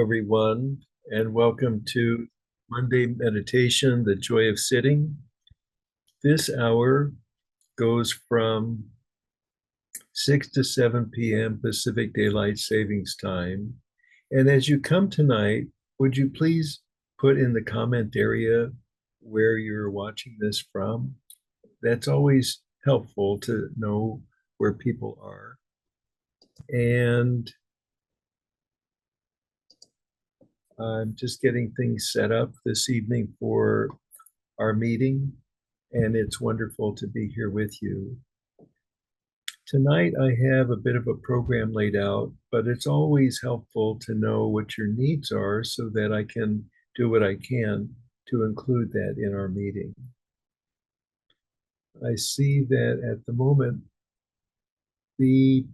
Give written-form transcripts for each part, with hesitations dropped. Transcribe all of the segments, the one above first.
everyone, and welcome to Monday Meditation, The Joy of Sitting. This hour goes from 6 to 7 p.m. Pacific Daylight Savings Time. And as you come tonight, would you please put in the comment area where you're watching this from? That's always helpful to know where people are. And I'm just getting things set up this evening for our meeting, and it's wonderful to be here with you. Tonight, I have a bit of a program laid out, but it's always helpful to know what your needs are so that I can do what I can to include that in our meeting. I see that at the moment, the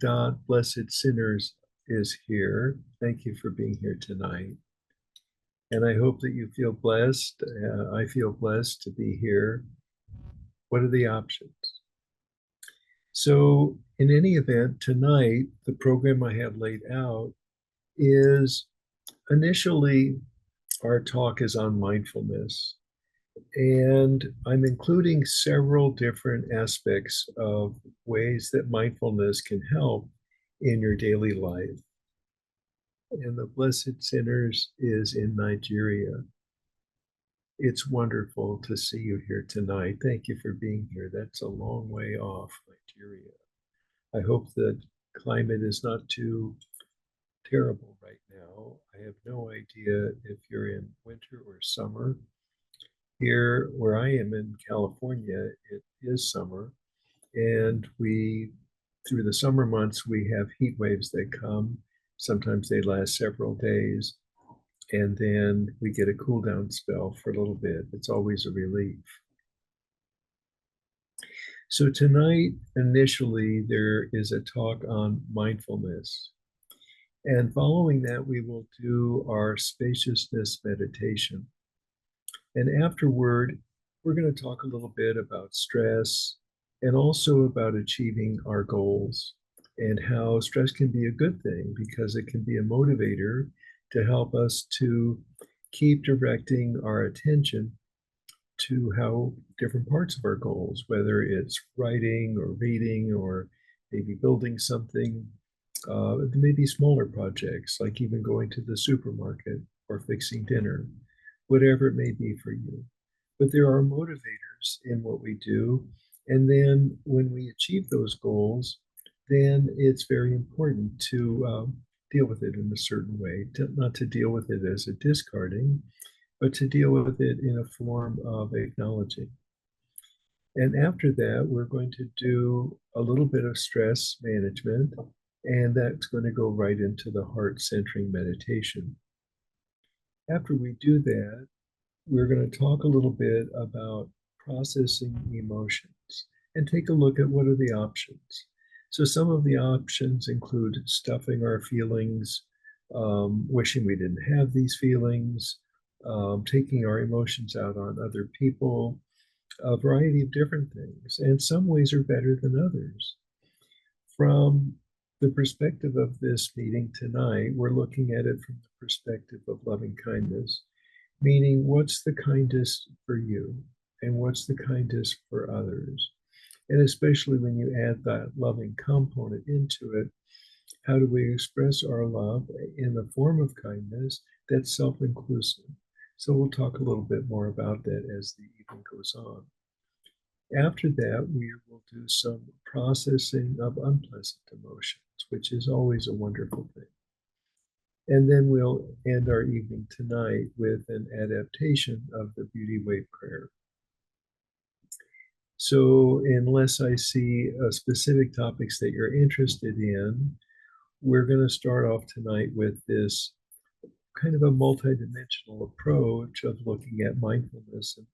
Blessed Sinners is here. Thank you for being here tonight. And I hope that you feel blessed. I feel blessed to be here. What are the options? So, in any event, tonight, the program I have laid out is initially our talk is on mindfulness. And I'm including several different aspects of ways that mindfulness can help in your daily life. And the Blessed Sinners is in Nigeria. It's wonderful to see you here tonight. Thank you for being here. That's a long way off, Nigeria. I hope the climate is not too terrible right now. I have no idea if you're in winter or summer. Here, where I am in California, it is summer. And through the summer months, we have heat waves that come. Sometimes they last several days. And then we get a cool down spell for a little bit. It's always a relief. So tonight, initially, there is a talk on mindfulness. And following that, we will do our spaciousness meditation. And afterward, we're going to talk a little bit about stress and also about achieving our goals and how stress can be a good thing because it can be a motivator to help us to keep directing our attention to how different parts of our goals, whether it's writing or reading or maybe building something, maybe smaller projects like even going to the supermarket or fixing dinner, whatever it may be for you. But there are motivators in what we do. And then when we achieve those goals, then it's very important to deal with it in a certain way, not to deal with it as a discarding, but to deal with it in a form of acknowledging. And after that, we're going to do a little bit of stress management, and that's going to go right into the heart centering meditation. After we do that, we're going to talk a little bit about processing emotions and take a look at what are the options. So some of the options include stuffing our feelings, wishing we didn't have these feelings, taking our emotions out on other people, a variety of different things. And some ways are better than others. From the perspective of this meeting tonight, we're looking at it from the perspective of loving kindness, meaning what's the kindest for you and what's the kindest for others. And especially when you add that loving component into it, how do we express our love in the form of kindness that's self-inclusive? So we'll talk a little bit more about that as the evening goes on. After that, we will do some processing of unpleasant emotions, which is always a wonderful thing. And then we'll end our evening tonight with an adaptation of the Beauty Way prayer. So unless I see specific topics that you're interested in, we're going to start off tonight with this kind of a multidimensional approach of looking at mindfulness and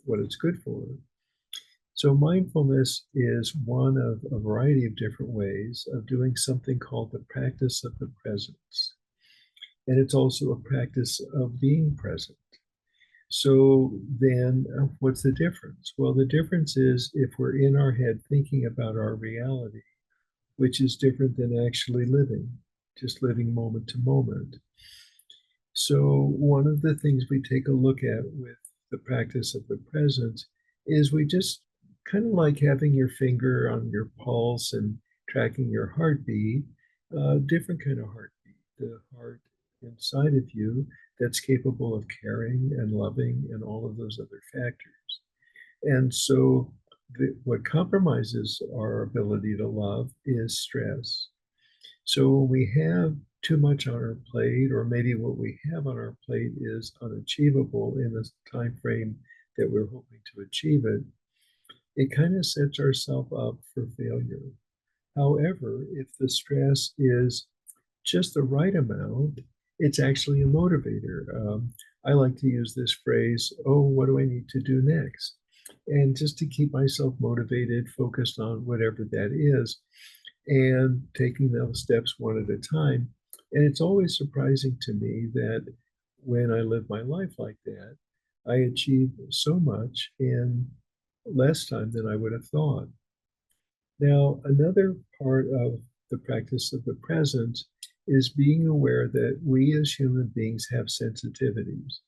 what it's good for. So mindfulness is one of a variety of different ways of doing something called the practice of the presence. And it's also a practice of being present. So then what's the difference? Well, the difference is if we're in our head thinking about our reality, which is different than actually living, just living moment to moment. So, one of the things we take a look at with the practice of the present is we just kind of like having your finger on your pulse and tracking your heartbeat, different kind of heartbeat, the heart inside of you that's capable of caring and loving and all of those other factors. And so, what compromises our ability to love is stress. So when we have too much on our plate, or maybe what we have on our plate is unachievable in the time frame that we're hoping to achieve it, it kind of sets ourselves up for failure. However, if the stress is just the right amount, it's actually a motivator. I like to use this phrase, oh, what do I need to do next? And just to keep myself motivated, focused on whatever that is, and taking those steps one at a time. And it's always surprising to me that when I live my life like that, I achieve so much in less time than I would have thought. Now, another part of the practice of the present is being aware that we as human beings have sensitivities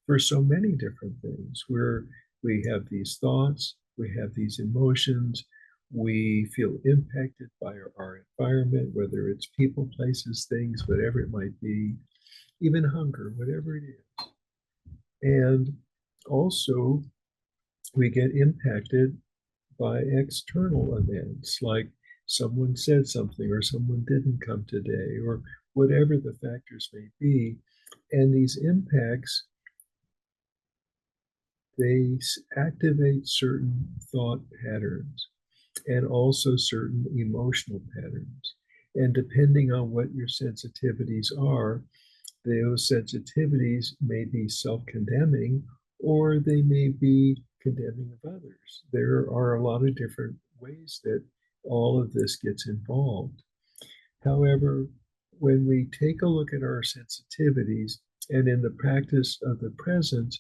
for so many different things. We have these thoughts, we have these emotions, we feel impacted by our environment, whether it's people, places, things, whatever it might be, even hunger, whatever it is. And also, we get impacted by external events like someone said something or someone didn't come today or whatever the factors may be. And these impacts, they activate certain thought patterns and also certain emotional patterns. And depending on what your sensitivities are, those sensitivities may be self condemning or they may be condemning of others. There are a lot of different ways that all of this gets involved. However, when we take a look at our sensitivities and in the practice of the present,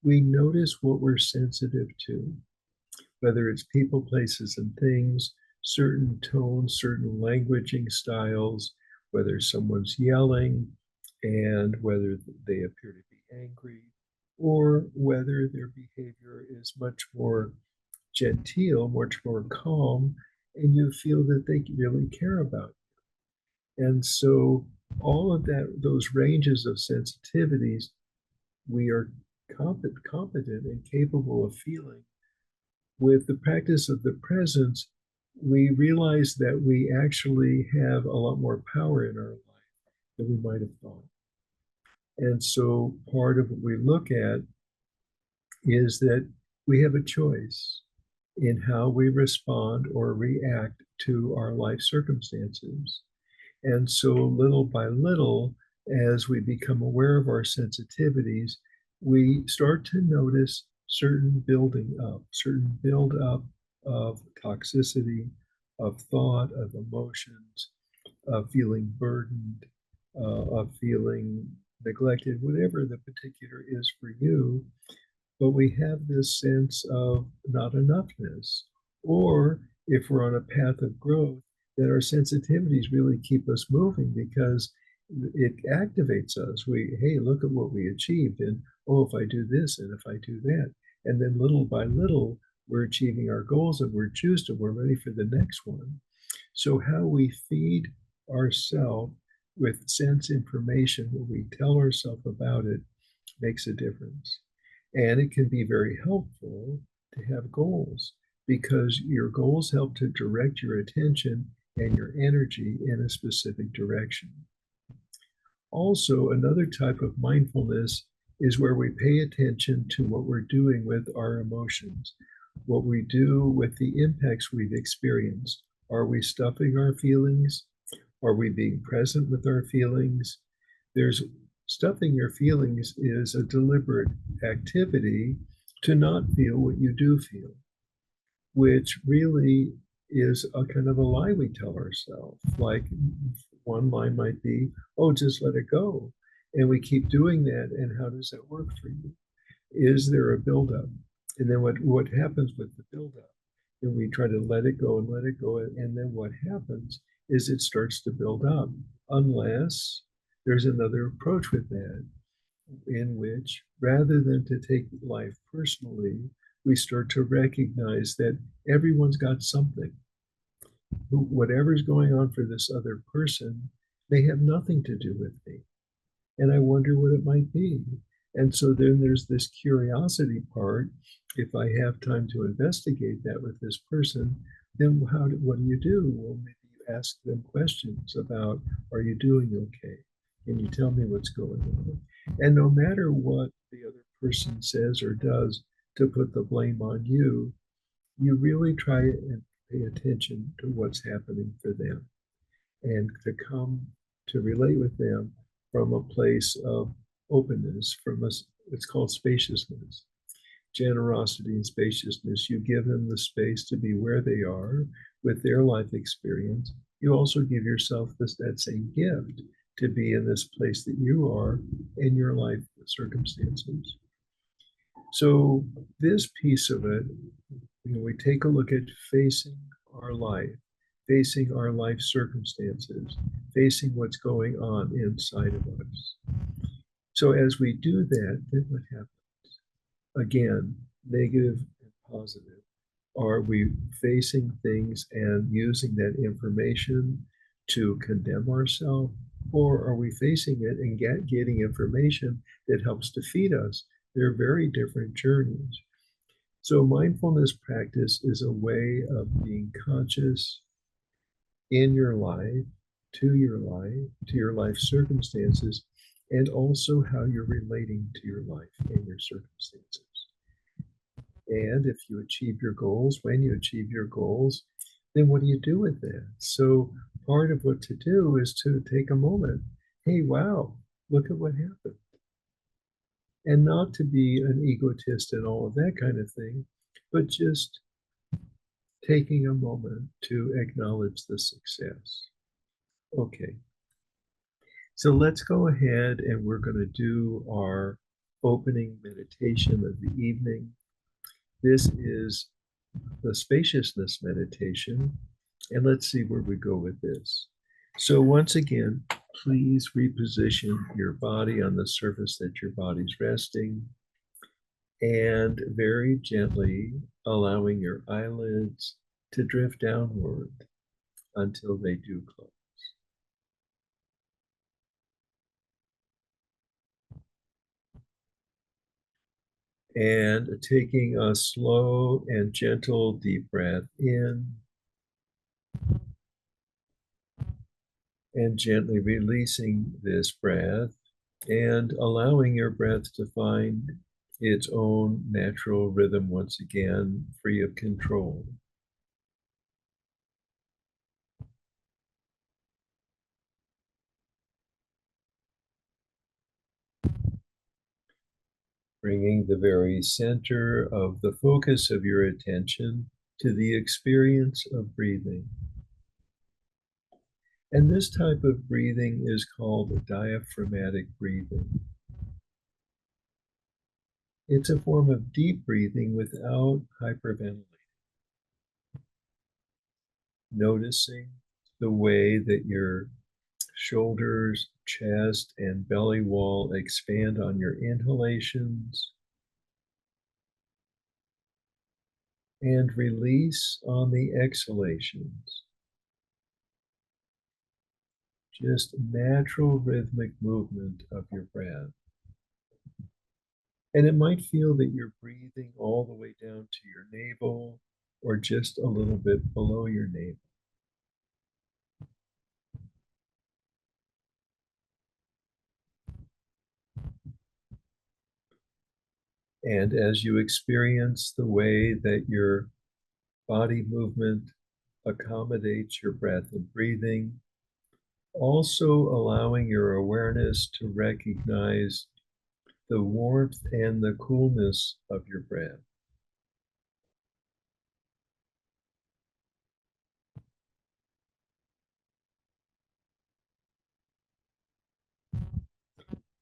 we notice what we're sensitive to, whether it's people, places, and things, certain tones, certain languaging styles, whether someone's yelling and whether they appear to be angry, or whether their behavior is much more genteel, much more calm, and you feel that they really care about you. And so all of that, those ranges of sensitivities, we are competent and capable of feeling. With the practice of the presence, we realize that we actually have a lot more power in our life than we might have thought. And so part of what we look at is that we have a choice in how we respond or react to our life circumstances. And so little by little, as we become aware of our sensitivities, we start to notice certain build up of toxicity, of thought, of emotions, of feeling burdened, of feeling neglected, whatever the particular is for you. But we have this sense of not enoughness. Or if we're on a path of growth, that our sensitivities really keep us moving because it activates us. Hey, look at what we achieved. And oh, if I do this and if I do that. And then little by little, we're achieving our goals and we're juiced and we're ready for the next one. So, how we feed ourselves with sense information, what we tell ourselves about it, makes a difference. And it can be very helpful to have goals because your goals help to direct your attention and your energy in a specific direction. Also, another type of mindfulness is where we pay attention to what we're doing with our emotions, what we do with the impacts we've experienced. Are we stuffing our feelings? Are we being present with our feelings? There's Stuffing your feelings is a deliberate activity to not feel what you do feel, which really is a kind of a lie we tell ourselves. Like one line might be, oh, just let it go. And we keep doing that. And how does that work for you? Is there a buildup? And then what happens with the buildup? And we try to let it go and let it go. And then what happens is it starts to build up, unless there's another approach with that. in which, rather than to take life personally, we start to recognize that everyone's got something. Whatever's going on for this other person may have nothing to do with me. And I wonder what it might be. And so then there's this curiosity part. If I have time to investigate that with this person, then what do you do? Well, maybe you ask them questions about, are you doing okay? Can you tell me what's going on? And no matter what the other person says or does to put the blame on you, you really try and pay attention to what's happening for them and to come to relate with them from a place of openness, from us, it's called spaciousness, generosity and spaciousness. You give them the space to be where they are with their life experience. You also give yourself that same gift to be in this place that you are in your life circumstances. So this piece of it, we take a look at facing our life, facing our life circumstances, facing what's going on inside of us. So as we do that, then what happens? Again, negative and positive. Are we facing things and using that information to condemn ourselves? Or are we facing it and getting information that helps to feed us? They're very different journeys. So, mindfulness practice is a way of being conscious in to your life circumstances, and also how you're relating to your life and your circumstances. And if you achieve your goals, when you achieve your goals, then what do you do with that? So, part of what to do is to take a moment. Hey, wow, look at what happened. And not to be an egotist and all of that kind of thing, but just taking a moment to acknowledge the success. Okay, so let's go ahead and we're going to do our opening meditation of the evening. This is the spaciousness meditation, and let's see where we go with this. So, once again, please reposition your body on the surface that your body's resting, and very gently allowing your eyelids to drift downward until they do close. And taking a slow and gentle deep breath in and gently releasing this breath and allowing your breath to find its own natural rhythm once again, free of control. Bringing the very center of the focus of your attention to the experience of breathing. And this type of breathing is called diaphragmatic breathing. It's a form of deep breathing without hyperventilating. Noticing the way that your shoulders, chest, and belly wall expand on your inhalations and release on the exhalations. Just natural rhythmic movement of your breath. And it might feel that you're breathing all the way down to your navel or just a little bit below your navel. And as you experience the way that your body movement accommodates your breath and breathing, also allowing your awareness to recognize the warmth and the coolness of your breath.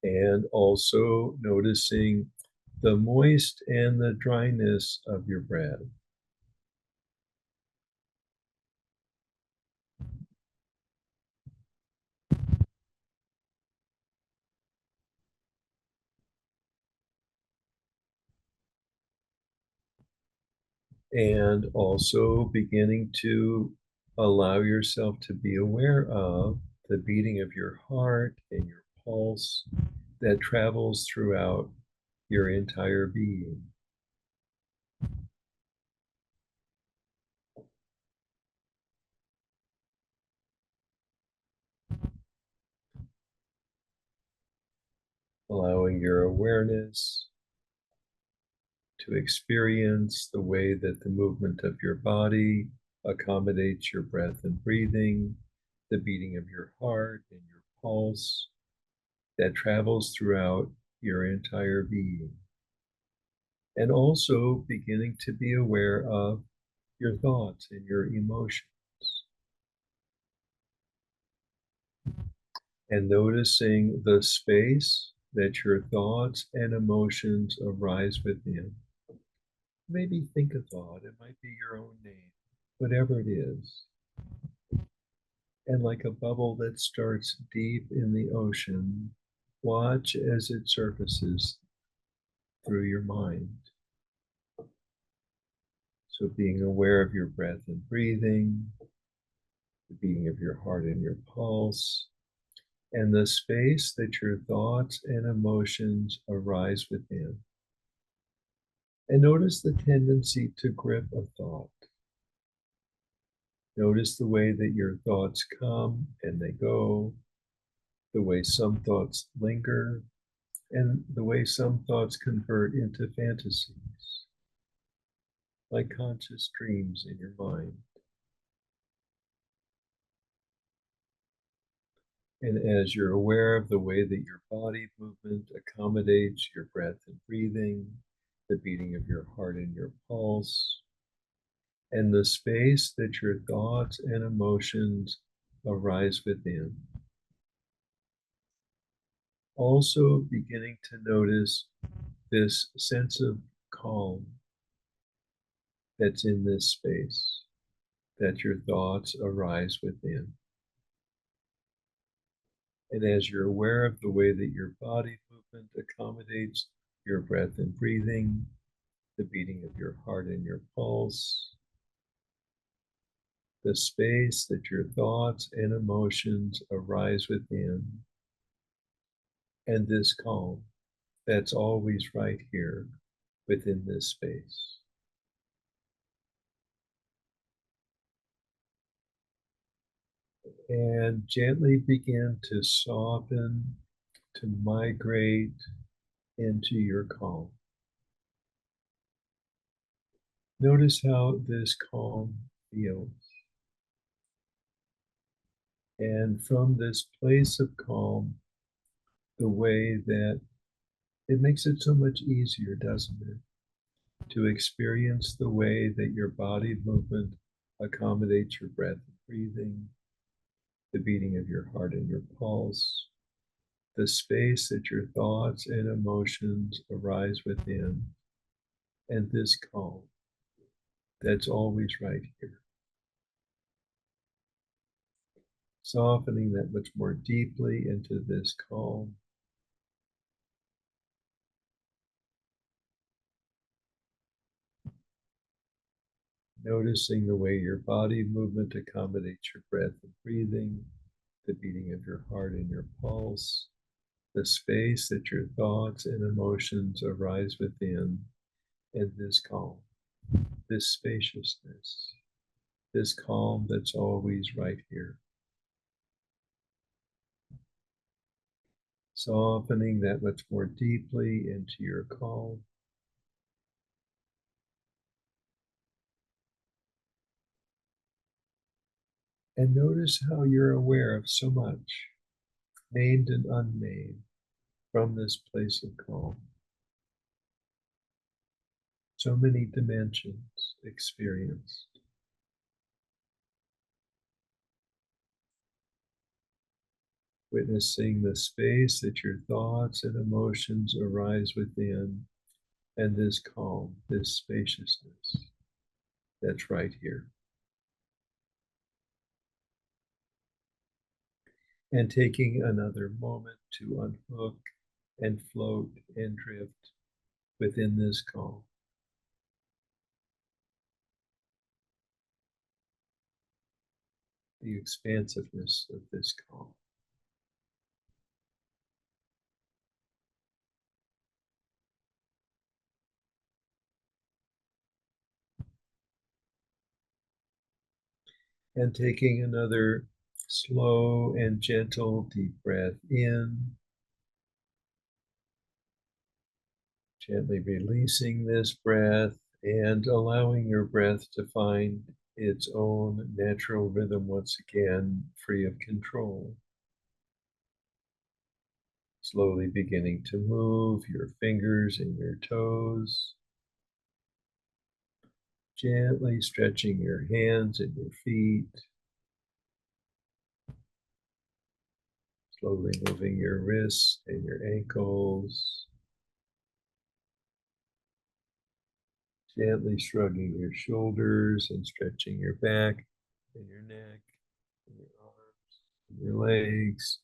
And also noticing the moist and the dryness of your breath. And also beginning to allow yourself to be aware of the beating of your heart and your pulse that travels throughout your entire being. Allowing your awareness to experience the way that the movement of your body accommodates your breath and breathing, the beating of your heart and your pulse that travels throughout your entire being. And also beginning to be aware of your thoughts and your emotions, and noticing the space that your thoughts and emotions arise within. Maybe think a thought, it might be your own name, whatever it is. And like a bubble that starts deep in the ocean, watch as it surfaces through your mind. So being aware of your breath and breathing, the beating of your heart and your pulse, and the space that your thoughts and emotions arise within. And notice the tendency to grip a thought. Notice the way that your thoughts come and they go, the way some thoughts linger, and the way some thoughts convert into fantasies, like conscious dreams in your mind. And as you're aware of the way that your body movement accommodates your breath and breathing, the beating of your heart and your pulse, and the space that your thoughts and emotions arise within. Also beginning to notice this sense of calm that's in this space, that your thoughts arise within. And as you're aware of the way that your body movement accommodates your breath and breathing, the beating of your heart and your pulse, the space that your thoughts and emotions arise within, and this calm that's always right here within this space. And gently begin to soften, to migrate into your calm. Notice how this calm feels. And from this place of calm, the way that it makes it so much easier, doesn't it? To experience the way that your body movement accommodates your breath and breathing, the beating of your heart and your pulse, the space that your thoughts and emotions arise within, and this calm that's always right here. Softening that much more deeply into this calm. Noticing the way your body movement accommodates your breath and breathing, the beating of your heart and your pulse, the space that your thoughts and emotions arise within, and this calm, this spaciousness, this calm that's always right here. Softening that much more deeply into your calm. And notice how you're aware of so much, named and unnamed, from this place of calm. So many dimensions experienced. Witnessing the space that your thoughts and emotions arise within, and this calm, this spaciousness that's right here. And taking another moment to unhook and float and drift within this calm. the expansiveness of this calm. And taking another slow and gentle deep breath in, gently releasing this breath and allowing your breath to find its own natural rhythm once again, free of control. Slowly beginning to move your fingers and your toes, gently stretching your hands and your feet, slowly moving your wrists and your ankles, gently shrugging your shoulders and stretching your back and your neck and your arms and your legs.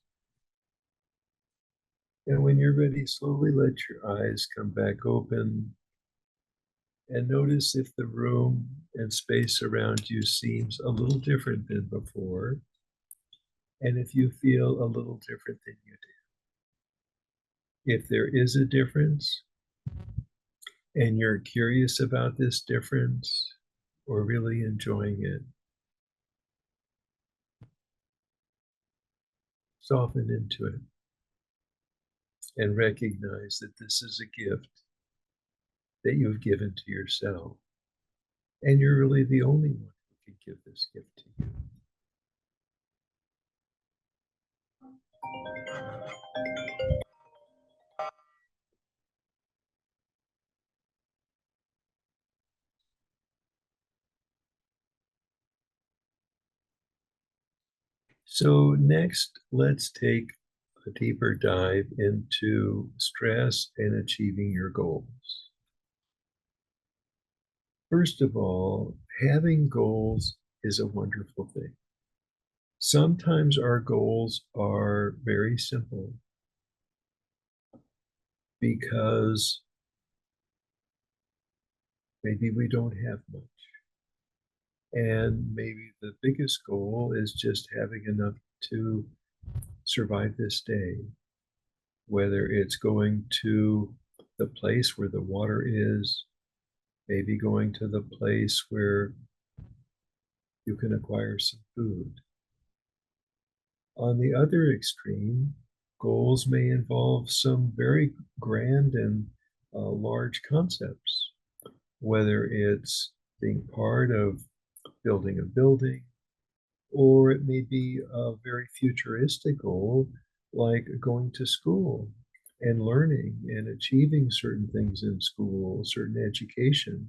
And when you're ready, slowly let your eyes come back open and notice if the room and space around you seems a little different than before, and if you feel a little different than you did. If there is a difference and you're curious about this difference or really enjoying it, soften into it and recognize that this is a gift that you've given to yourself. And you're really the only one who can give this gift to you. So, next, let's take a deeper dive into stress and achieving your goals. First of all, having goals is a wonderful thing. Sometimes our goals are very simple because maybe we don't have much. And maybe the biggest goal is just having enough to survive this day, whether it's going to the place where the water is, maybe going to the place where you can acquire some food. On the other extreme, goals may involve some very grand and large concepts, whether it's being part of building a building, or it may be a very futuristic goal, like going to school and learning and achieving certain things in school, certain education,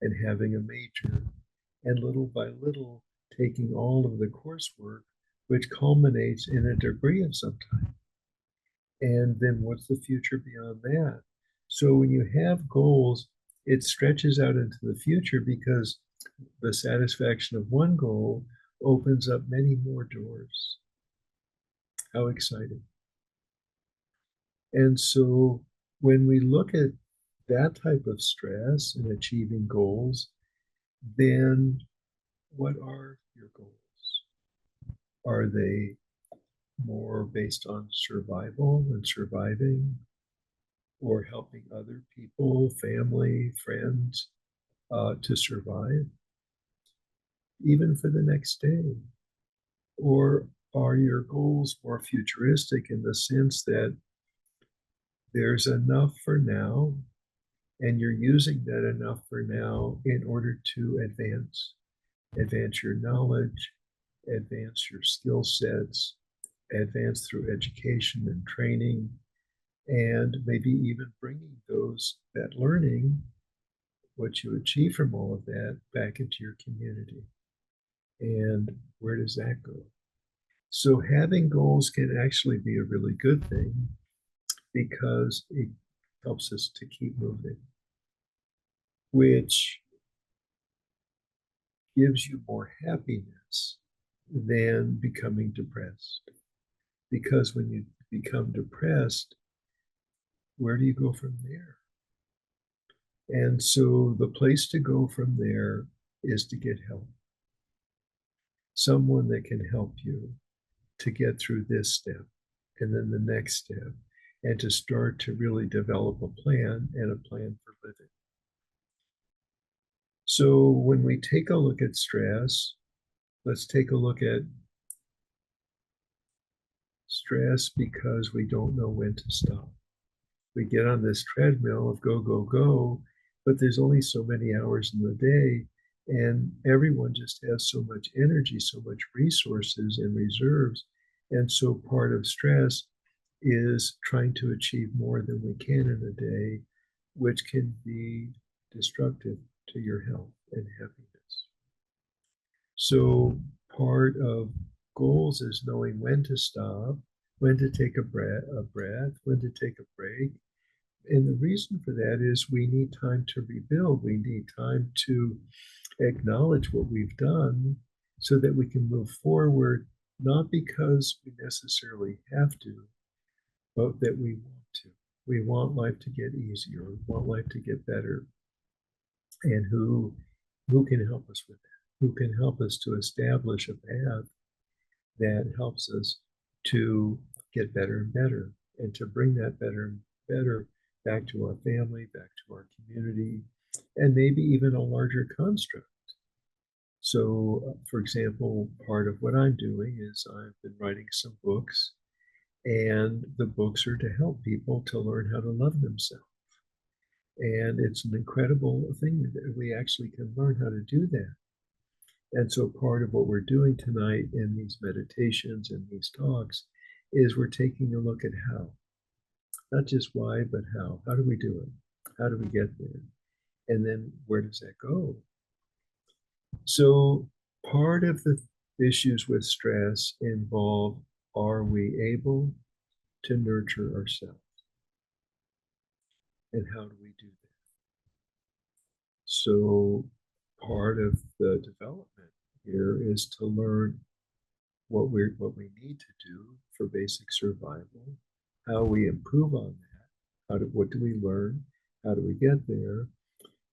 and having a major, and little by little taking all of the coursework, which culminates in a degree of some kind. And then what's the future beyond that? So when you have goals, it stretches out into the future because the satisfaction of one goal opens up many more doors. How exciting. And so when we look at that type of stress and achieving goals, then what are your goals? Are they more based on survival and surviving, or helping other people, family, friends, to survive, even for the next day? Or are your goals more futuristic in the sense that there's enough for now, and you're using that enough for now in order to advance your knowledge, advance your skill sets, advance through education and training, and maybe even bringing that learning, what you achieve from all of that, back into your community. And where does that go? So having goals can actually be a really good thing because it helps us to keep moving, which gives you more happiness than becoming depressed. Because when you become depressed, where do you go from there? And so the place to go from there is to get help. someone that can help you to get through this step and then the next step, and to start to really develop a plan and a plan for living. So when we take a look at stress, let's take a look at stress because we don't know when to stop. We get on this treadmill of go, go, go, but there's only so many hours in the day, and everyone just has so much energy, so much resources and reserves. And so part of stress is trying to achieve more than we can in a day, which can be destructive to your health and happiness. So part of goals is knowing when to stop, when to take a breath, when to take a break. And the reason for that is we need time to rebuild. We need time to acknowledge what we've done so that we can move forward, not because we necessarily have to, but that we want to. We want life to get easier, we want life to get better. And who can help us with that? Who can help us to establish a path that helps us to get better and better, and to bring that better and better back to our family, back to our community, and maybe even a larger construct. So, for example, part of what I'm doing is I've been writing some books, and the books are to help people to learn how to love themselves. And it's an incredible thing that we actually can learn how to do that. And so part of what we're doing tonight in these meditations and these talks is we're taking a look at how, not just why, but how. How do we do it? How do we get there? And then where does that go? So part of the issues with stress involve, are we able to nurture ourselves? And how do we do that? So part of the development here is to learn what we need to do for basic survival, how we improve on that, what do we learn, how do we get there,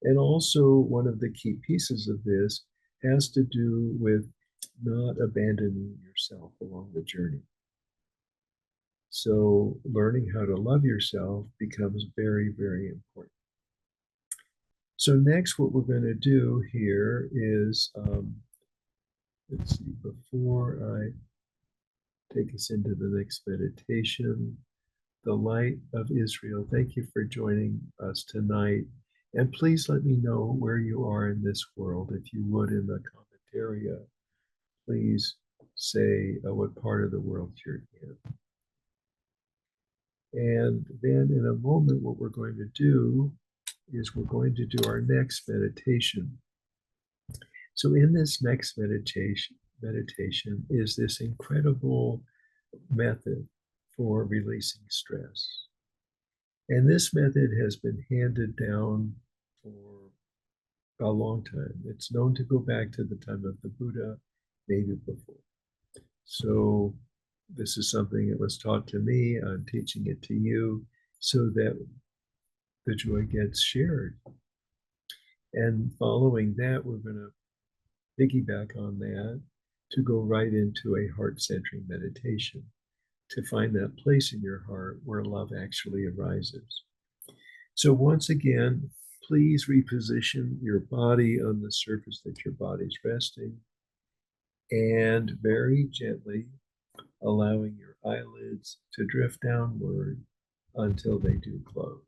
and also one of the key pieces of this has to do with not abandoning yourself along the journey. So learning how to love yourself becomes very, very important. So next, what we're going to do here is, let's see, before I take us into the next meditation, the light of Israel, thank you for joining us tonight. And please let me know where you are in this world. If you would, in the comment area, please say what part of the world you're in. And then in a moment, what we're going to do is we're going to do our next meditation. So in this next meditation is this incredible method for releasing stress. And this method has been handed down for a long time. It's known to go back to the time of the Buddha, maybe before. So this is something that was taught to me. I'm teaching it to you so that the joy gets shared. And following that, we're going to piggyback on that to go right into a heart-centering meditation, to find that place in your heart where love actually arises. So once again, please reposition your body on the surface that your body's resting, and very gently allowing your eyelids to drift downward until they do close.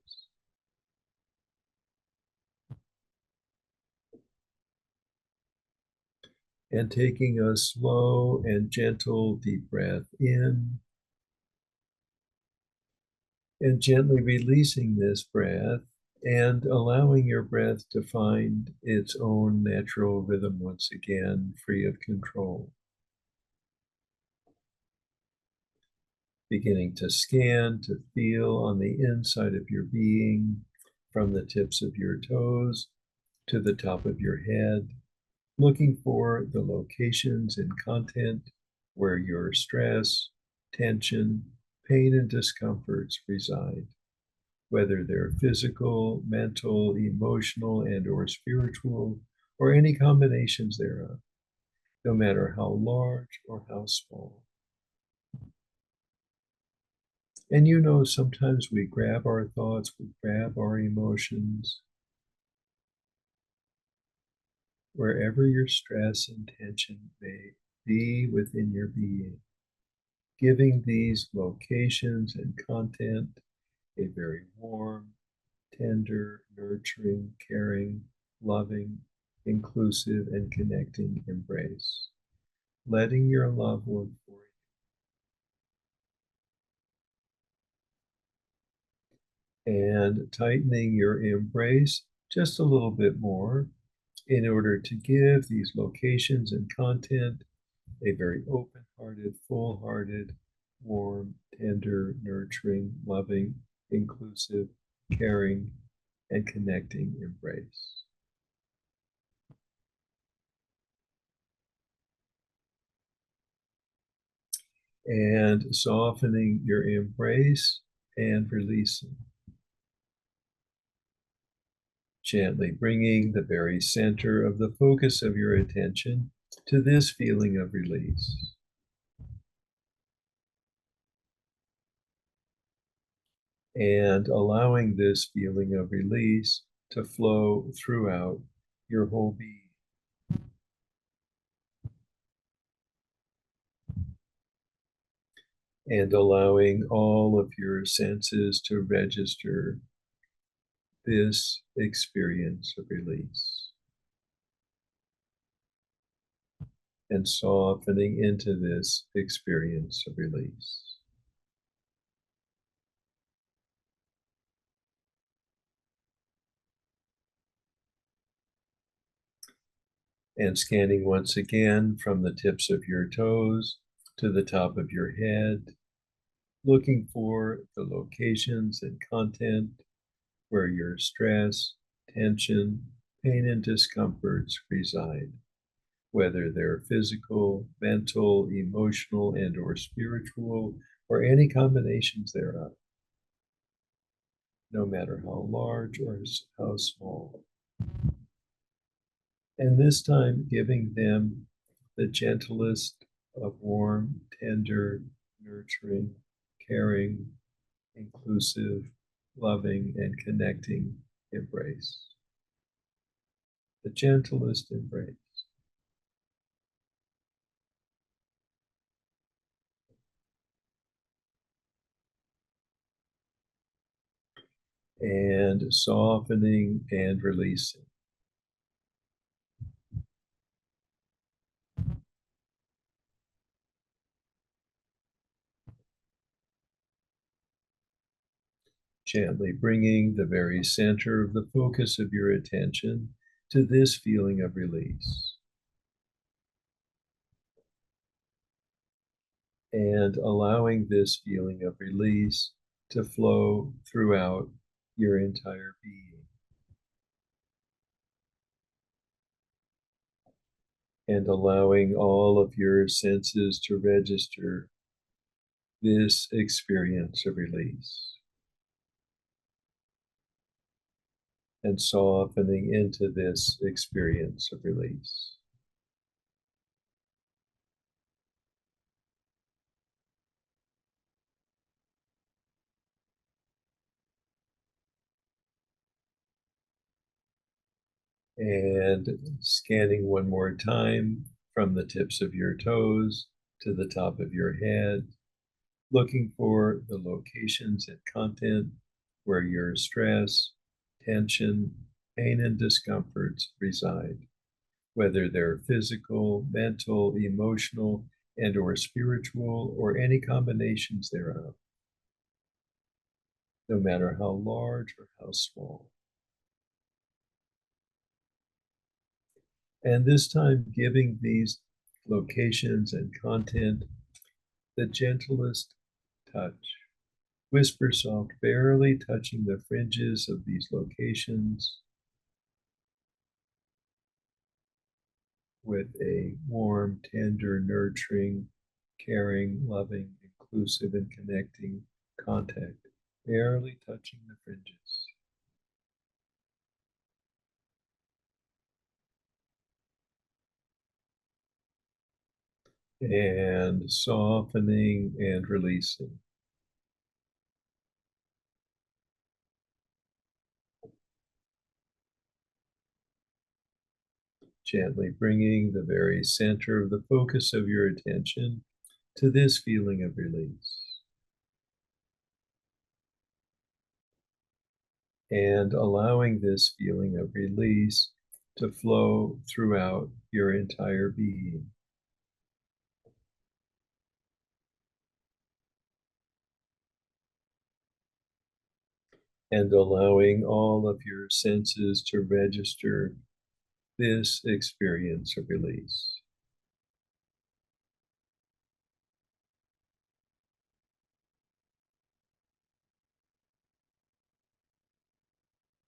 And taking a slow and gentle deep breath in, and gently releasing this breath and allowing your breath to find its own natural rhythm once again, free of control. Beginning to scan, to feel on the inside of your being, from the tips of your toes to the top of your head, looking for the locations and content where your stress, tension, pain, and discomforts reside, whether they're physical, mental, emotional, and or spiritual, or any combinations thereof. no matter how large or how small. And sometimes we grab our thoughts, we grab our emotions, wherever your stress and tension may be within your being, giving these locations and content a very warm, tender, nurturing, caring, loving, inclusive, and connecting embrace. Letting your love work for you and tightening your embrace just a little bit more in order to give these locations and content a very open hearted, full hearted, warm, tender, nurturing, loving, inclusive, caring, and connecting embrace. And softening your embrace and releasing. Gently bringing the very center of the focus of your attention to this feeling of release. And allowing this feeling of release to flow throughout your whole being. And allowing all of your senses to register this experience of release. And softening into this experience of release. And scanning once again from the tips of your toes to the top of your head, looking for the locations and content where your stress, tension, pain, and discomforts reside, whether they're physical, mental, emotional, and or spiritual, or any combinations thereof, no matter how large or how small. And this time giving them the gentlest of warm, tender, nurturing, caring, inclusive, loving, and connecting embrace. The gentlest embrace. And softening and releasing. Gently bringing the very center of the focus of your attention to this feeling of release. And allowing this feeling of release to flow throughout your entire being. And allowing all of your senses to register this experience of release. And softening into this experience of release. And scanning one more time from the tips of your toes to the top of your head, looking for the locations and content where your stress, tension, pain, and discomforts reside, whether they're physical, mental, emotional, and or spiritual, or any combinations thereof, no matter how large or how small. And this time giving these locations and content the gentlest touch. Whisper soft, barely touching the fringes of these locations with a warm, tender, nurturing, caring, loving, inclusive, and connecting contact, barely touching the fringes. and softening and releasing. Gently bringing the very center of the focus of your attention to this feeling of release, and allowing this feeling of release to flow throughout your entire being. And allowing all of your senses to register this experience of release.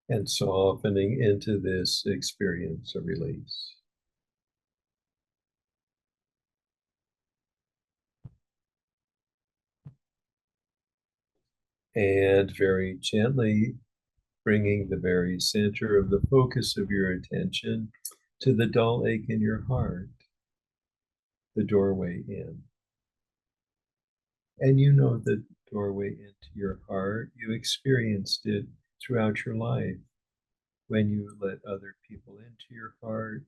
And softening into this experience of release. And very gently bringing the very center of the focus of your attention to the dull ache in your heart, the doorway in. And you know the doorway into your heart, you experienced it throughout your life when you let other people into your heart,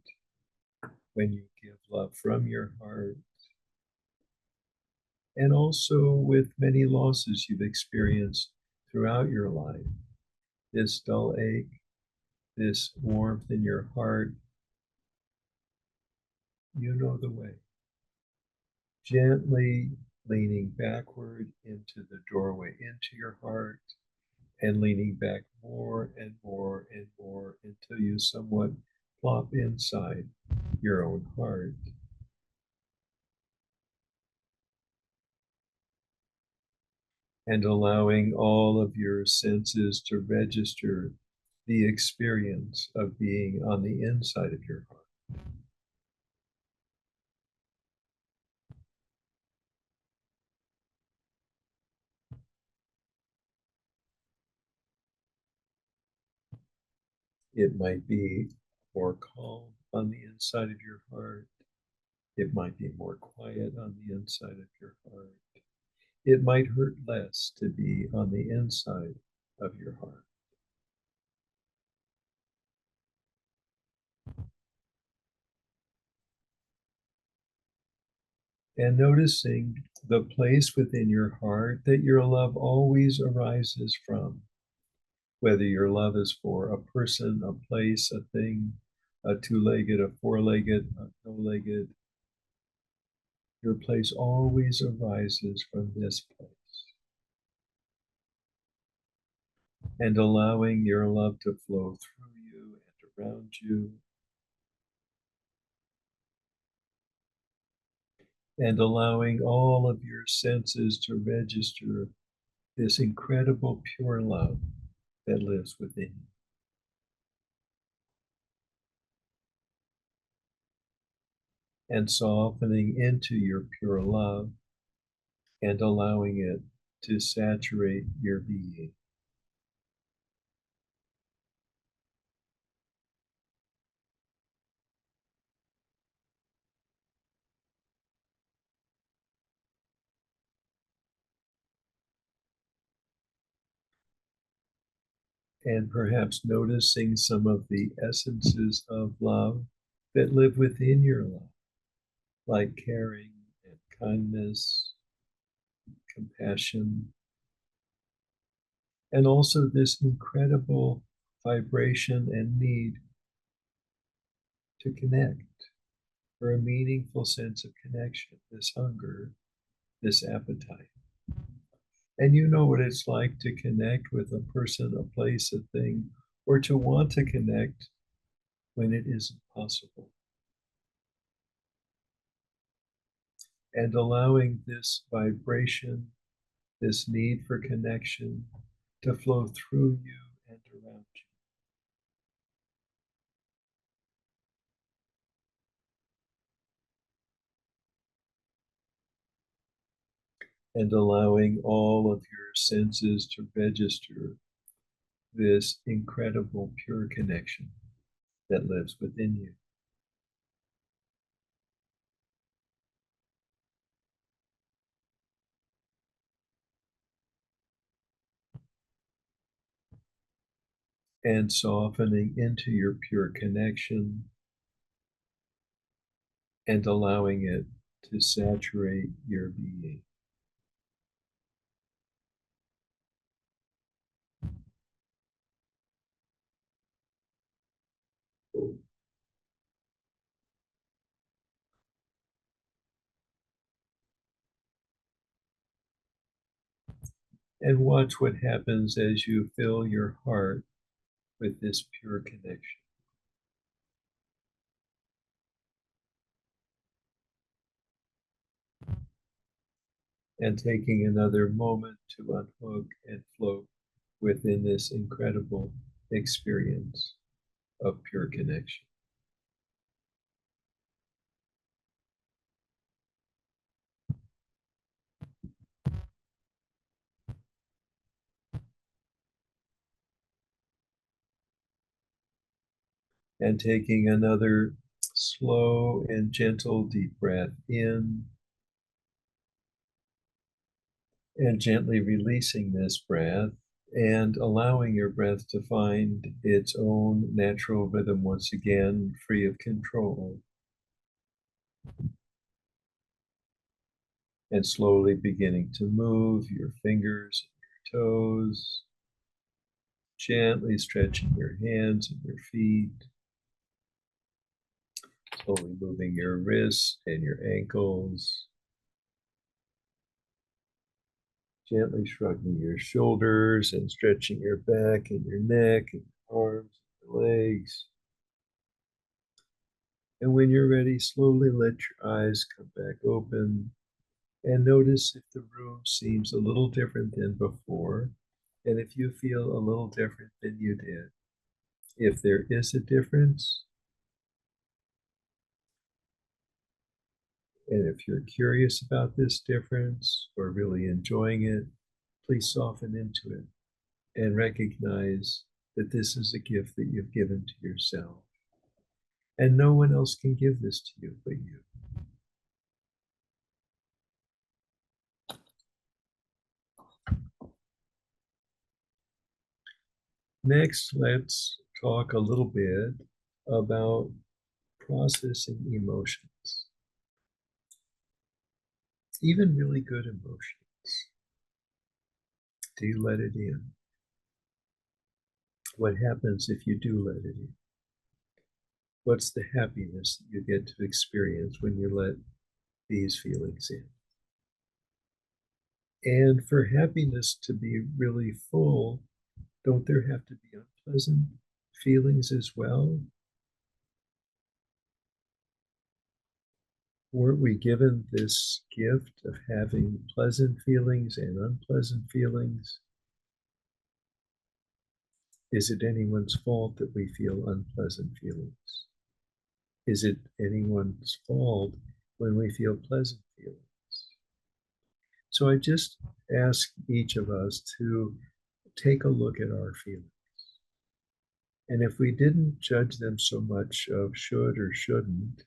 when you give love from your heart, and also with many losses you've experienced throughout your life. This dull ache, this warmth in your heart, you know the way. Gently leaning backward into the doorway into your heart and leaning back more and more and more until you somewhat plop inside your own heart. And allowing all of your senses to register the experience of being on the inside of your heart. It might be more calm on the inside of your heart. It might be more quiet on the inside of your heart. It might hurt less to be on the inside of your heart. And noticing the place within your heart that your love always arises from, whether your love is for a person, a place, a thing, a two-legged, a four-legged, a no-legged, your place always arises from this place. And allowing your love to flow through you and around you, and allowing all of your senses to register this incredible pure love that lives within you. And softening into your pure love and allowing it to saturate your being. And perhaps noticing some of the essences of love that live within your love, like caring and kindness, compassion, and also this incredible vibration and need to connect, for a meaningful sense of connection, this hunger, this appetite. And you know what it's like to connect with a person, a place, a thing, or to want to connect when it isn't possible. And allowing this vibration, this need for connection to flow through you and around you. And allowing all of your senses to register this incredible pure connection that lives within you. and softening into your pure connection and allowing it to saturate your being. And watch what happens as you fill your heart with this pure connection. And taking another moment to unhook and float within this incredible experience of pure connection. And taking another slow and gentle deep breath in and gently releasing this breath and allowing your breath to find its own natural rhythm once again, free of control. And slowly beginning to move your fingers and your toes, gently stretching your hands and your feet, slowly moving your wrists and your ankles, gently shrugging your shoulders and stretching your back and your neck and your arms and your legs. And when you're ready, slowly let your eyes come back open and notice if the room seems a little different than before, and if you feel a little different than you did. If there is a difference, and if you're curious about this difference or really enjoying it, please soften into it and recognize that this is a gift that you've given to yourself. And no one else can give this to you but you. Next, let's talk a little bit about processing emotions, even really good emotions. Do you let it in? What happens if you do let it in? What's the happiness that you get to experience when you let these feelings in? And for happiness to be really full, don't there have to be unpleasant feelings as well? Weren't we given this gift of having pleasant feelings and unpleasant feelings? Is it anyone's fault that we feel unpleasant feelings? Is it anyone's fault when we feel pleasant feelings? So I just ask each of us to take a look at our feelings. And if we didn't judge them so much of should or shouldn't,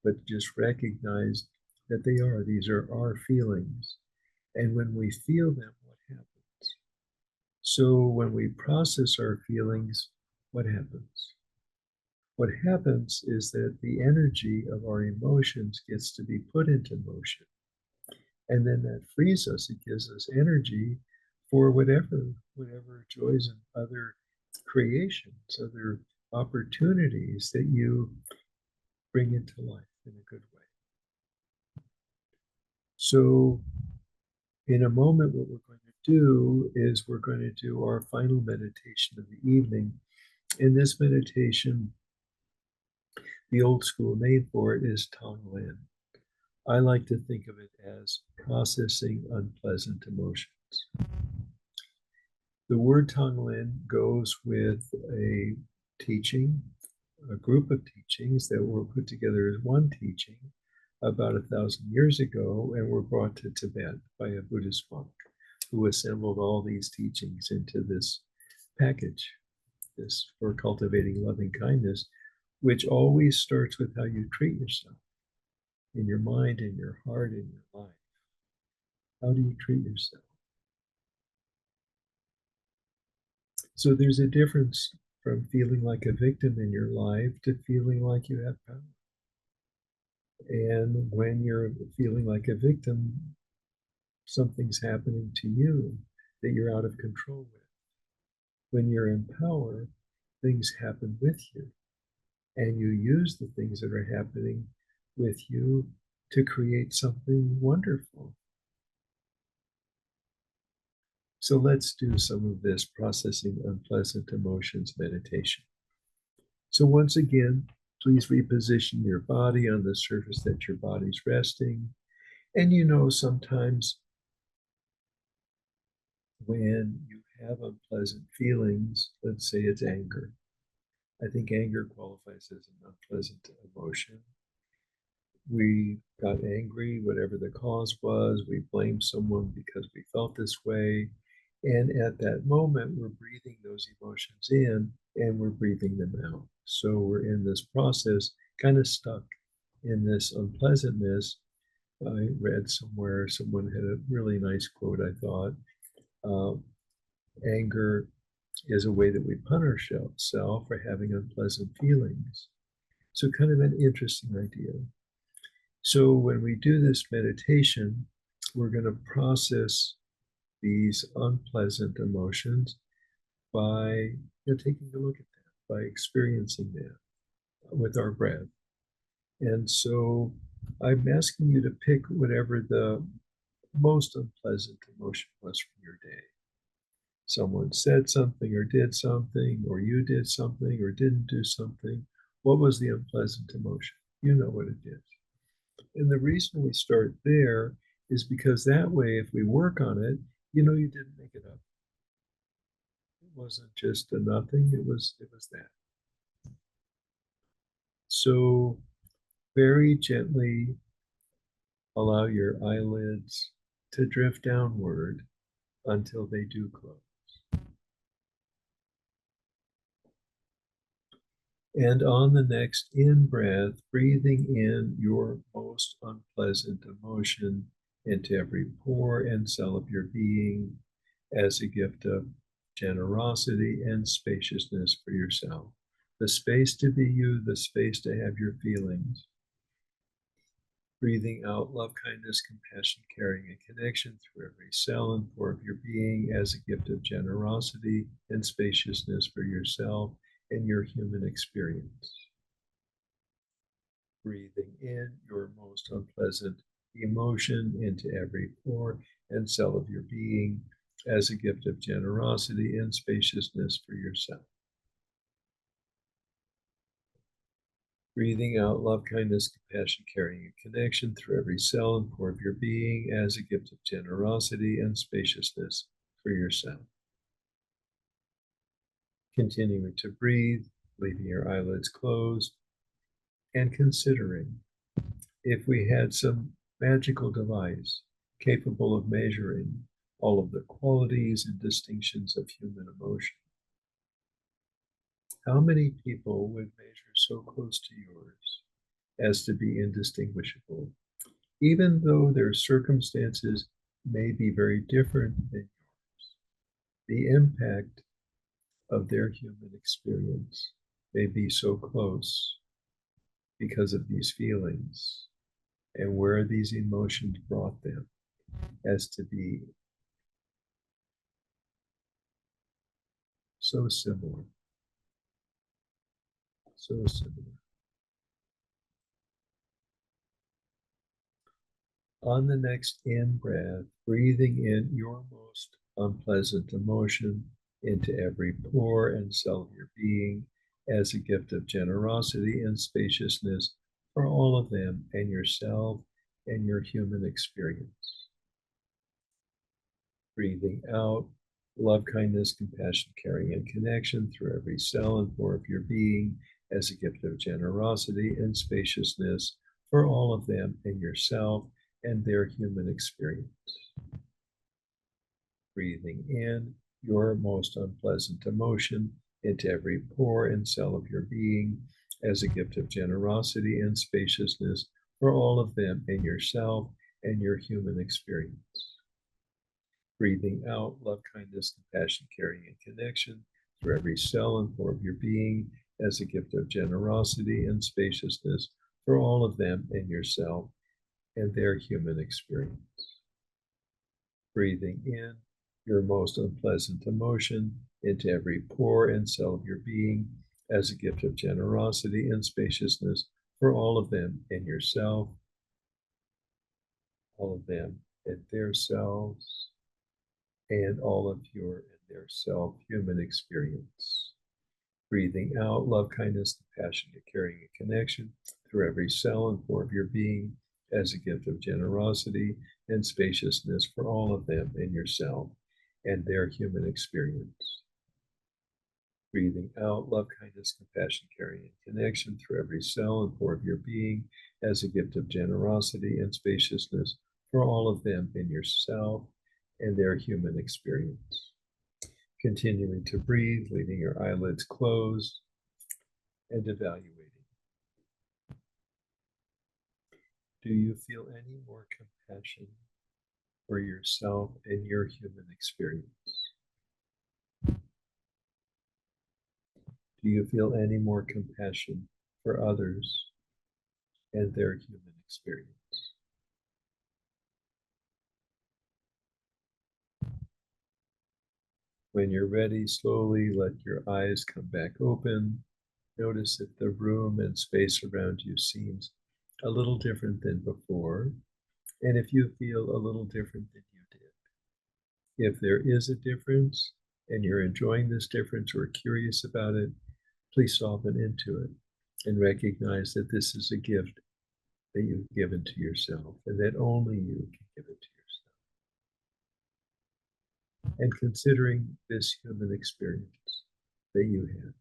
but just recognize that these are our feelings. And when we feel them, what happens? So when we process our feelings, what happens? What happens is that the energy of our emotions gets to be put into motion. And then that frees us. It gives us energy for whatever joys and other creations, other opportunities that you bring into life in a good way. So in a moment, what we're going to do is we're going to do our final meditation of the evening. In this meditation, the old school name for it is Tonglen. I like to think of it as processing unpleasant emotions. The word Tonglen goes with a teaching, a group of teachings that were put together as one teaching about 1,000 years ago and were brought to Tibet by a Buddhist monk who assembled all these teachings into this package, this for cultivating loving kindness, which always starts with how you treat yourself in your mind, in your heart, in your life. How do you treat yourself? So there's a difference from feeling like a victim in your life to feeling like you have power. And when you're feeling like a victim, something's happening to you that you're out of control with. When you're in power, things happen with you, and you use the things that are happening with you to create something wonderful. So let's do some of this processing unpleasant emotions meditation. So once again, please reposition your body on the surface that your body's resting. And sometimes when you have unpleasant feelings, let's say it's anger. I think anger qualifies as an unpleasant emotion. We got angry, whatever the cause was, we blamed someone because we felt this way. And at that moment, we're breathing those emotions in and we're breathing them out. So we're in this process, kind of stuck in this unpleasantness. I read somewhere, someone had a really nice quote, I thought. Uh, Anger is a way that we punish ourselves for having unpleasant feelings. So, kind of an interesting idea. So, when we do this meditation, we're going to process these unpleasant emotions by taking a look at that, by experiencing that with our breath. And so, I'm asking you to pick whatever the most unpleasant emotion was from your day. Someone said something or did something, or you did something or didn't do something. What was the unpleasant emotion? You know what it is. And the reason we start there is because that way, if we work on it, you didn't make it up. It wasn't just a nothing, it was that. So very gently allow your eyelids to drift downward until they do close. And on the next in-breath, breathing in your most unpleasant emotion into every pore and cell of your being as a gift of generosity and spaciousness for yourself. The space to be you, the space to have your feelings. Breathing out love, kindness, compassion, caring, and connection through every cell and pore of your being as a gift of generosity and spaciousness for yourself and your human experience. Breathing in your most unpleasant emotion into every pore and cell of your being as a gift of generosity and spaciousness for yourself. Breathing out love, kindness, compassion, caring, and connection through every cell and pore of your being as a gift of generosity and spaciousness for yourself. Continuing to breathe, leaving your eyelids closed, and considering if we had some magical device capable of measuring all of the qualities and distinctions of human emotion, how many people would measure so close to yours as to be indistinguishable, even though their circumstances may be very different than yours? The impact of their human experience may be so close because of these feelings and where these emotions brought them as to be so similar, so similar. On the next in breath, breathing in your most unpleasant emotion into every pore and cell of your being as a gift of generosity and spaciousness for all of them and yourself and your human experience. Breathing out love, kindness, compassion, caring, and connection through every cell and pore of your being as a gift of generosity and spaciousness for all of them and yourself and their human experience. Breathing in your most unpleasant emotion into every pore and cell of your being as a gift of generosity and spaciousness for all of them and yourself and your human experience. Breathing out love, kindness, compassion, caring, and connection through every cell and pore of your being as a gift of generosity and spaciousness for all of them in yourself and their human experience. Breathing in your most unpleasant emotion into every pore and cell of your being as a gift of generosity and spaciousness for all of them in yourself, all of them in their selves, and all of your and their self human experience. Breathing out love, kindness, compassion, caring, and connection through every cell and pore of your being as a gift of generosity and spaciousness for all of them in yourself and their human experience. Breathing out love, kindness, compassion, caring, and connection through every cell and pore of your being as a gift of generosity and spaciousness for all of them in yourself and their human experience. Continuing to breathe, leaving your eyelids closed and evaluating. Do you feel any more compassion for yourself and your human experience? Do you feel any more compassion for others and their human experience? When you're ready, slowly let your eyes come back open. Notice if the room and space around you seems a little different than before, and if you feel a little different than you did. If there is a difference and you're enjoying this difference or curious about it, please soften into it and recognize that this is a gift that you've given to yourself and that only you can give it to yourself. And considering this human experience that you had,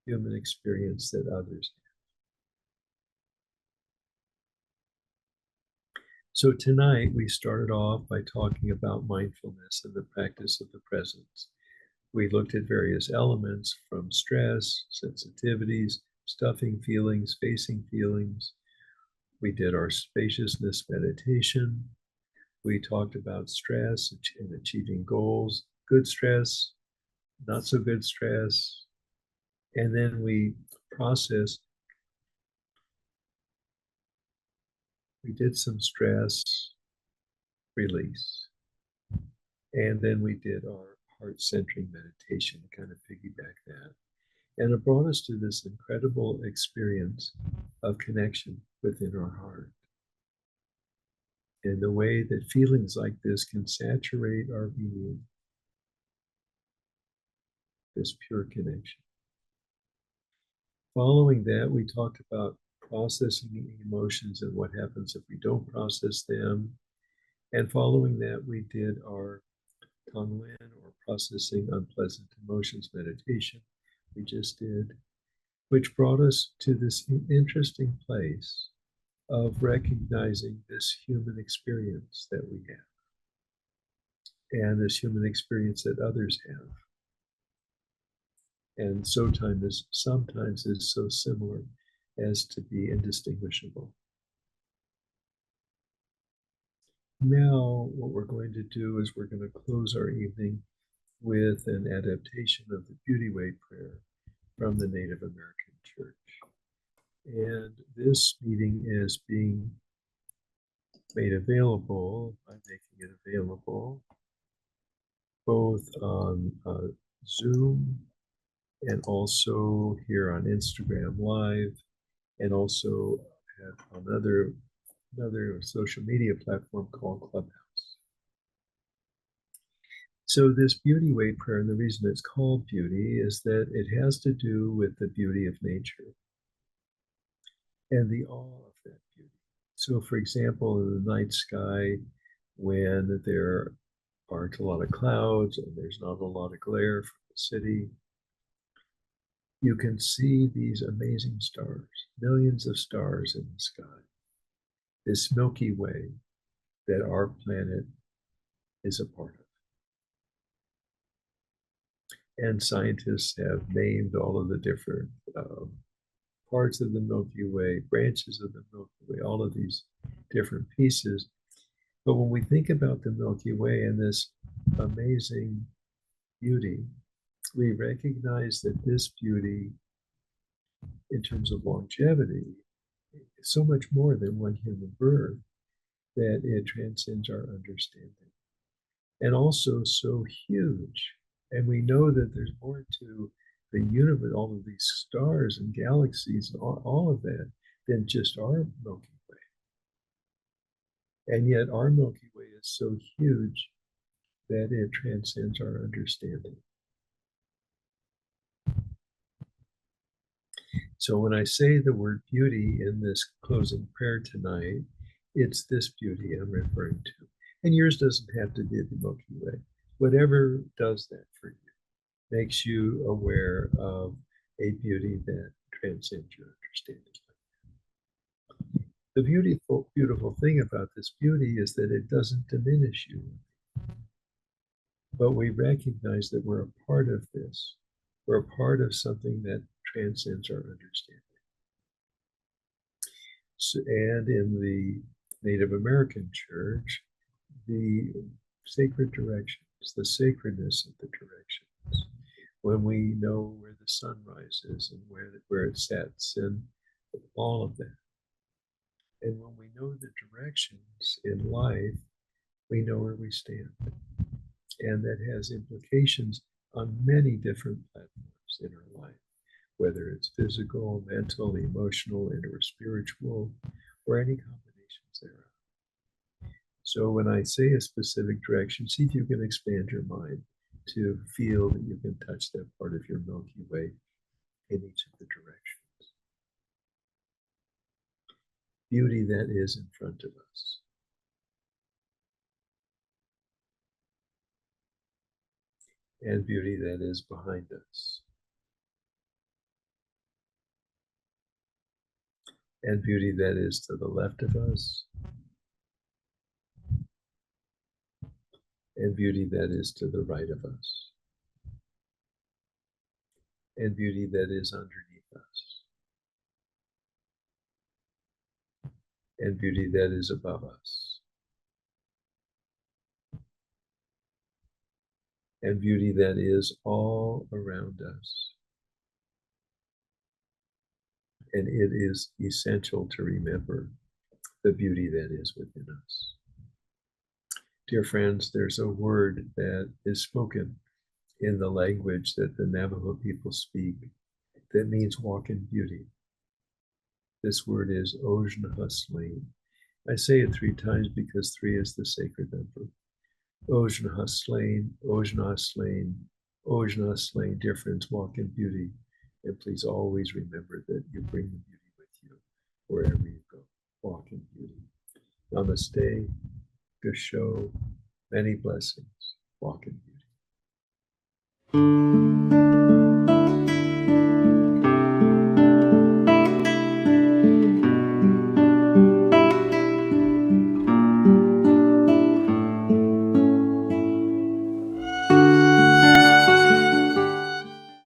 human experience that others had. So tonight we started off by talking about mindfulness and the practice of the presence. We looked at various elements from stress, sensitivities, stuffing feelings, facing feelings. We did our spaciousness meditation. We talked about stress and achieving goals, good stress, not so good stress. And then we processed, we did some stress release. And then we did our heart centering meditation to kind of piggyback that. And it brought us to this incredible experience of connection within our heart. And the way that feelings like this can saturate our being, this pure connection. Following that, we talked about processing emotions and what happens if we don't process them. And following that, we did our Tonglen or processing unpleasant emotions meditation we just did, which brought us to this interesting place of recognizing this human experience that we have and this human experience that others have. And sometimes is so similar as to be indistinguishable. Now, what we're going to do is we're going to close our evening with an adaptation of the Beauty Way prayer from the Native American Church. And this meeting is being made available by making it available both on Zoom and also here on Instagram Live, and also on another social media platform called Clubhouse. So this Beauty Way prayer, and the reason it's called beauty is that it has to do with the beauty of nature and the awe of that beauty. So for example, in the night sky, when there aren't a lot of clouds and there's not a lot of glare from the city, you can see these amazing stars, millions of stars in the sky. This Milky Way that our planet is a part of. And scientists have named all of the different parts of the Milky Way, branches of the Milky Way, all of these different pieces. But when we think about the Milky Way and this amazing beauty, we recognize that this beauty, in terms of longevity, is so much more than one human birth that it transcends our understanding. And also so huge. And we know that there's more to the universe, all of these stars and galaxies, and all of that, than just our Milky Way. And yet our Milky Way is so huge that it transcends our understanding. So when I say the word beauty in this closing prayer tonight, it's this beauty I'm referring to. And yours doesn't have to be the Milky Way. Whatever does that for you makes you aware of a beauty that transcends your understanding. The beautiful thing about this beauty is that it doesn't diminish you, but we recognize that we're a part of this. We're a part of something that transcends our understanding. So, and in the Native American church, the sacred directions, the sacredness of the directions, when we know where the sun rises and where it sets and all of that. And when we know the directions in life, we know where we stand. And that has implications on many different platforms in our life, whether it's physical, mental, emotional, and or spiritual, or any combinations thereof. So when I say a specific direction, see if you can expand your mind to feel that you can touch that part of your Milky Way in each of the directions. Beauty that is in front of us. And beauty that is behind us. And beauty that is to the left of us. And beauty that is to the right of us. And beauty that is underneath us. And beauty that is above us. And beauty that is all around us. And it is essential to remember the beauty that is within us. Dear friends, there's a word that is spoken in the language that the Navajo people speak that means walk in beauty. This word is Ojnahusleen. I say it 3 times because 3 is the sacred number. Ojnahusleen, Ojnahusleen, Ojnahusleen. Dear friends, walk in beauty. And please always remember that you bring the beauty with you wherever you go. Walk in beauty. Namaste. Good show. Many blessings. Walk in beauty.